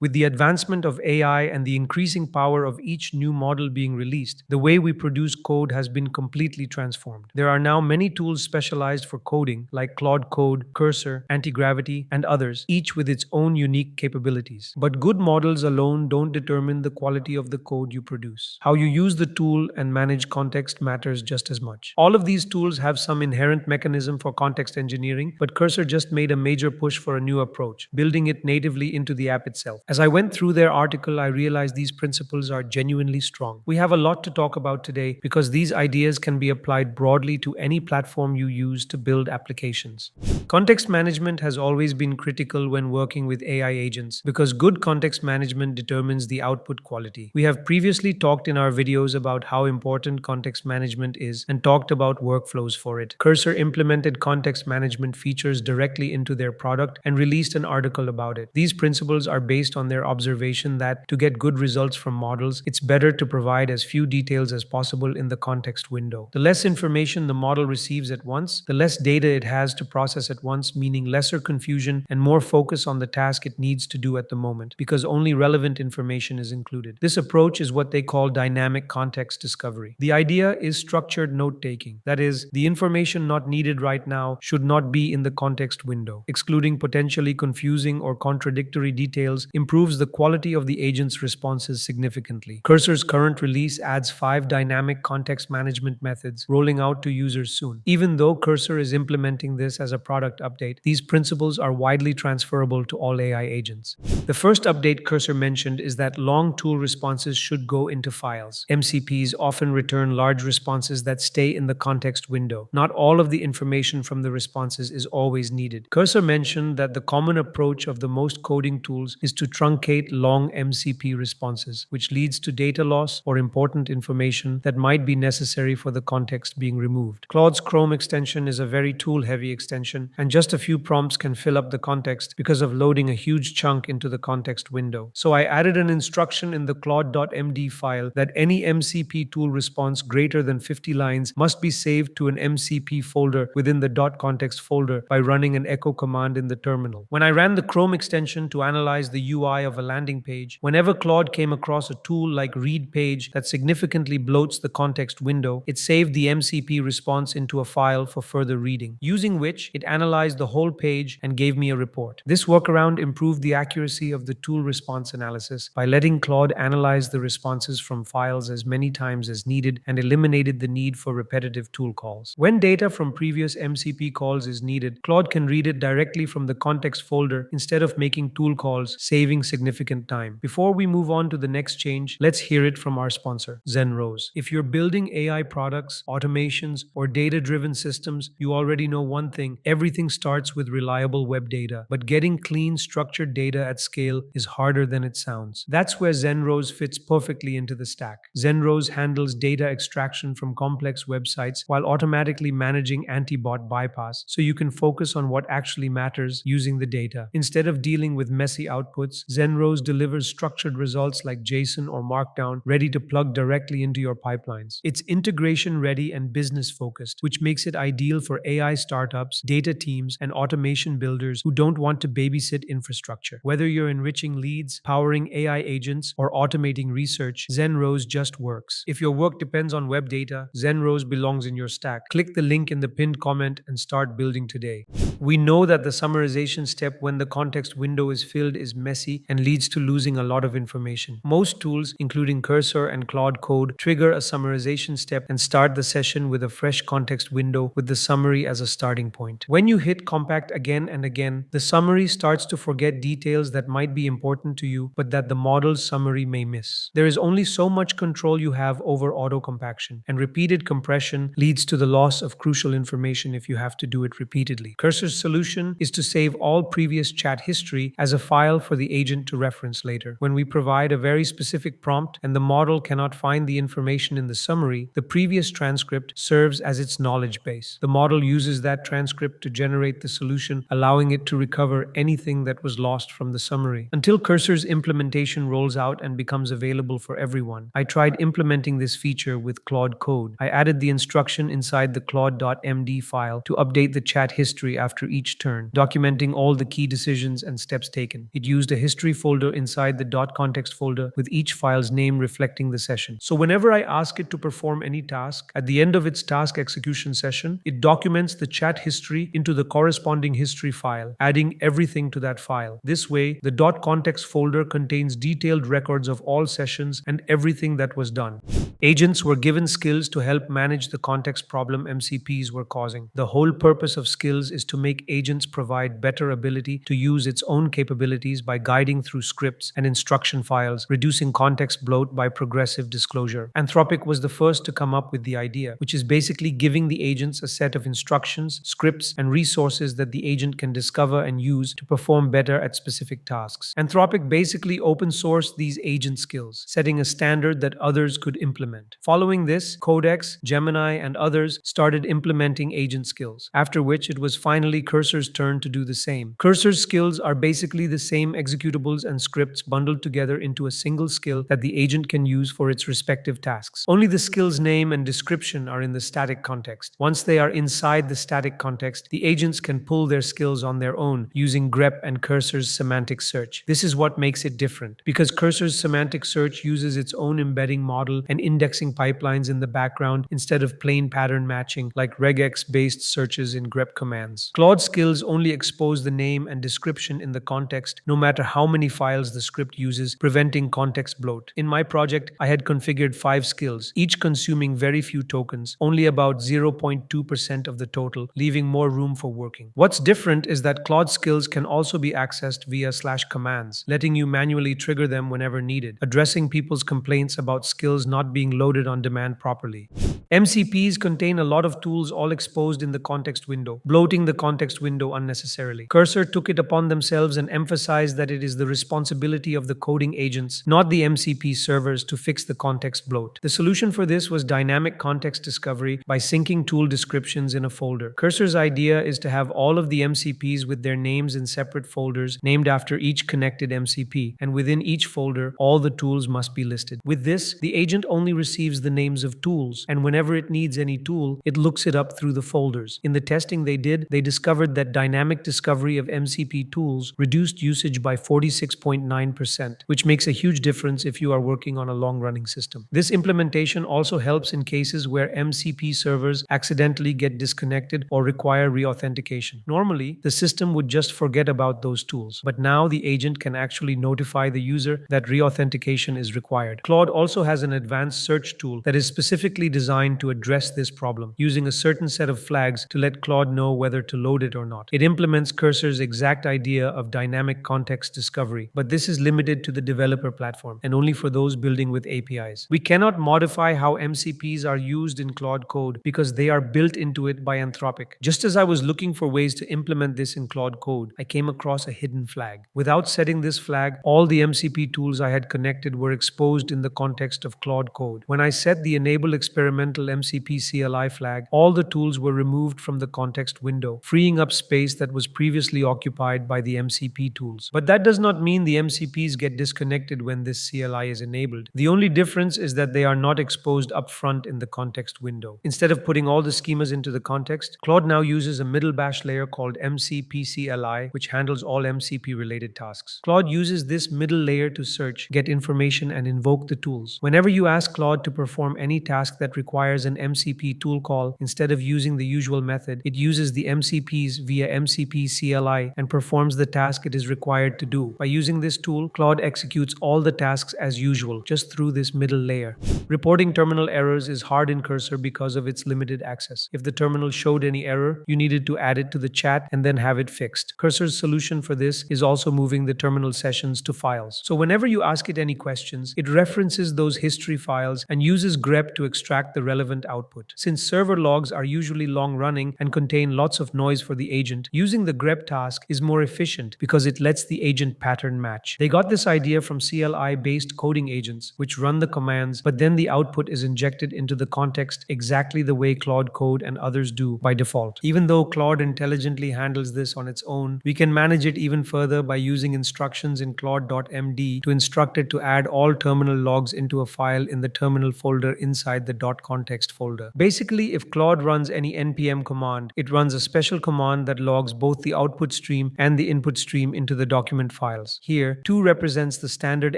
With the advancement of AI and the increasing power of each new model being released, the way we produce code has been completely transformed. There are now many tools specialized for coding, like Claude Code, Cursor, Antigravity, and others, each with its own unique capabilities. But good models alone don't determine the quality of the code you produce. How you use the tool and manage context matters just as much. All of these tools have some inherent mechanism for context engineering, but Cursor just made a major push for a new approach, building it natively into the app itself. As I went through their article, I realized these principles are genuinely strong. We have a lot to talk about today because these ideas can be applied broadly to any platform you use to build applications. Context management has always been critical when working with AI agents because good context management determines the output quality. We have previously talked in our videos about how important context management is and talked about workflows for it. Cursor implemented context management features directly into their product and released an article about it. These principles are based on their observation that to get good results from models, it's better to provide as few details as possible in the context window. The less information the model receives at once, the less data it has to process at once, meaning lesser confusion and more focus on the task it needs to do at the moment, because only relevant information is included. This approach is what they call dynamic context discovery. The idea is structured note-taking. That is, the information not needed right now should not be in the context window. Excluding potentially confusing or contradictory details improves the quality of the agent's responses significantly. Cursor's current release adds 5 dynamic context management methods, rolling out to users soon. Even though Cursor is implementing this as a product update, these principles are widely transferable to all AI agents. The first update Cursor mentioned is that long tool responses should go into files. MCPs often return large responses that stay in the context window. Not all of the information from the responses is always needed. Cursor mentioned that the common approach of the most coding tools is to truncate long MCP responses, which leads to data loss or important information that might be necessary for the context being removed. Claude's Chrome extension is a very tool-heavy extension, and just a few prompts can fill up the context because of loading a huge chunk into the context window. So I added an instruction in the claude.md file that any MCP tool response greater than 50 lines must be saved to an MCP folder within the .context folder by running an echo command in the terminal. When I ran the Chrome extension to analyze the UI of a landing page, whenever Claude came across a tool like read page that significantly bloats the context window, it saved the MCP response into a file for further reading, using which it analyzed the whole page and gave me a report. This workaround improved the accuracy of the tool response analysis by letting Claude analyze the responses from files as many times as needed and eliminated the need for repetitive tool calls. When data from previous MCP calls is needed, Claude can read it directly from the context folder instead of making tool calls, saving significant time. Before we move on to the next change, let's hear it from our sponsor, ZenRows. If you're building AI products, automations, or data-driven systems, you already know one thing: everything starts with reliable web data. But getting clean, structured data at scale is harder than it sounds. That's where ZenRows fits perfectly into the stack. ZenRows handles data extraction from complex websites while automatically managing anti-bot bypass, so you can focus on what actually matters using the data. Instead of dealing with messy outputs, ZenRows delivers structured results like JSON or Markdown ready to plug directly into your pipelines. It's integration ready and business focused, which makes it ideal for AI startups, data teams, and automation builders who don't want to babysit infrastructure. Whether you're enriching leads, powering AI agents, or automating research, ZenRows just works. If your work depends on web data, ZenRows belongs in your stack. Click the link in the pinned comment and start building today. We know that the summarization step when the context window is filled is messy and leads to losing a lot of information. Most tools, including Cursor and Claude Code, trigger a summarization step and start the session with a fresh context window with the summary as a starting point. When you hit compact again and again, the summary starts to forget details that might be important to you, but that the model's summary may miss. There is only so much control you have over auto-compaction, and repeated compression leads to the loss of crucial information if you have to do it repeatedly. Cursor's solution is to save all previous chat history as a file for the agent to reference later. When we provide a very specific prompt and the model cannot find the information in the summary, the previous transcript serves as its knowledge base. The model uses that transcript to generate the solution, allowing it to recover anything that was lost from the summary. Until Cursor's implementation rolls out and becomes available for everyone, I tried implementing this feature with Claude Code. I added the instruction inside the claude.md file to update the chat history after each turn, documenting all the key decisions and steps taken. It used a history folder inside the .context folder with each file's name reflecting the session. So whenever I ask it to perform any task, at the end of its task execution session, it documents the chat history into the corresponding history file, adding everything to that file. This way, the .context folder contains detailed records of all sessions and everything that was done. Agents were given skills to help manage the context problem MCPs were causing. The whole purpose of skills is to make agents provide better ability to use its own capabilities by guiding through scripts and instruction files, reducing context bloat by progressive disclosure. Anthropic was the first to come up with the idea, which is basically giving the agents a set of instructions, scripts, and resources that the agent can discover and use to perform better at specific tasks. Anthropic basically open sourced these agent skills, setting a standard that others could implement. Following this, Codex, Gemini, and others started implementing agent skills, after which it was finally Cursor's turn to do the same. Cursor's skills are basically the same executables and scripts bundled together into a single skill that the agent can use for its respective tasks. Only the skill's name and description are in the static context. Once they are inside the static context, the agents can pull their skills on their own using grep and Cursor's semantic search. This is what makes it different, because Cursor's semantic search uses its own embedding model and indexing pipelines in the background instead of plain pattern matching like regex-based searches in grep commands. Claude skills only expose the name and description in the context, no matter how many files the script uses, preventing context bloat. In my project, I had configured 5 skills, each consuming very few tokens, only about 0.2% of the total, leaving more room for working. What's different is that Claude skills can also be accessed via /commands, letting you manually trigger them whenever needed, addressing people's complaints about skills not being loaded on demand properly. MCPs contain a lot of tools all exposed in the context window, bloating the context window unnecessarily. Cursor took it upon themselves and emphasized that it is the responsibility of the coding agents, not the MCP servers, to fix the context bloat. The solution for this was dynamic context discovery by syncing tool descriptions in a folder. Cursor's idea is to have all of the MCPs with their names in separate folders named after each connected MCP, and within each folder, all the tools must be listed. With this, the agent only receives the names of tools, and whenever it needs any tool, it looks it up through the folders. In the testing they did, they discovered that dynamic discovery of MCP tools reduced usage by 46.9%, which makes a huge difference if you are working on a long-running system. This implementation also helps in cases where MCP servers accidentally get disconnected or require reauthentication. Normally, the system would just forget about those tools, but now the agent can actually notify the user that reauthentication is required. Claude also has an advanced search tool that is specifically designed to address this problem, using a certain set of flags to let Claude know whether to load it or not. It implements Cursor's exact idea of dynamic context discovery, but this is limited to the developer platform and only for those building with APIs. We cannot modify how MCPs are used in Claude Code because they are built into it by Anthropic. Just as I was looking for ways to implement this in Claude Code, I came across a hidden flag. Without setting this flag, all the MCP tools I had connected were exposed in the context of Claude Code. When I set the Enable Experimental MCP CLI flag, all the tools were removed from the context window, freeing up space that was previously occupied by the MCP tools. But that does not mean the MCPs get disconnected when this CLI is enabled. The only difference is that they are not exposed upfront in the context window. Instead of putting all the schemas into the context, Claude now uses a middle bash layer called MCP CLI, which handles all MCP related tasks. Claude uses this middle layer to search, get information, and invoke the tools. Whenever you ask Claude to perform any task that requires an MCP tool call, instead of using the usual method, it uses the MCPs via MCP CLI and performs the task it is required to do. By using this tool, Claude executes all the tasks as usual, just through this middle layer. Reporting terminal errors is hard in Cursor because of its limited access. If the terminal showed any error, you needed to add it to the chat and then have it fixed. Cursor's solution for this is also moving the terminal sessions to files. So whenever you ask it any questions, it references those history files and uses grep to extract the relevant output. Since server logs are usually long-running and contain lots of noise for the agent, using the grep task is more efficient because it lets the agent pattern match. They got this idea from CLI-based coding agents, which run the commands, but then the output is injected into the context exactly the way Claude Code and others do by default. Even though Claude intelligently handles this on its own, we can manage it even further by using instructions in claude.md to instruct it to add all terminal logs into a file in the terminal folder inside the .context folder. Basically, if Claude runs any npm command, it runs a special command that logs both the output stream and the input stream into the document files. Here, 2 represents the standard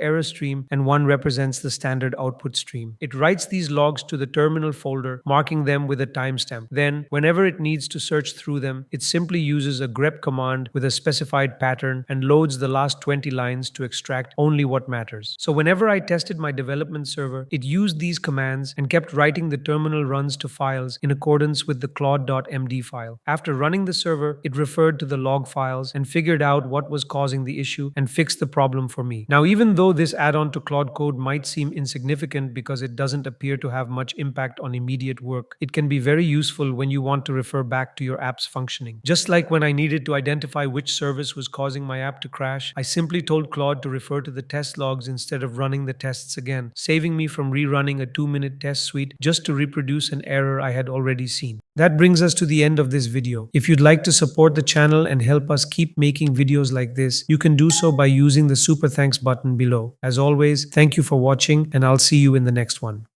error stream and 1 represents the standard output stream. It writes these logs to the terminal folder, marking them with a timestamp. Then, whenever it needs to search through them, it simply uses a grep command with a specified pattern and loads the last 20 lines to extract only what matters. So whenever I tested my development server, it used these commands and kept writing the terminal runs to files in accordance with the claude.md file. After running the server, it referred to the log files and figured out what was causing the issue and fixed the problem for me. Now, even though this add-on to Claude Code might seem insignificant because it doesn't appear to have much impact on immediate work, it can be very useful when you want to refer back to your app's functioning. Just like when I needed to identify which service was causing my app to crash, I simply told Claude to refer to the test logs instead of running the tests again, saving me from rerunning a 2-minute test suite just to reproduce an error I had already seen. That brings us to the end of this video. If you'd like to support the channel and help us keep making videos like this, you can do so by using the super thanks button below. As always, thank you for watching, and I'll see you in the next one.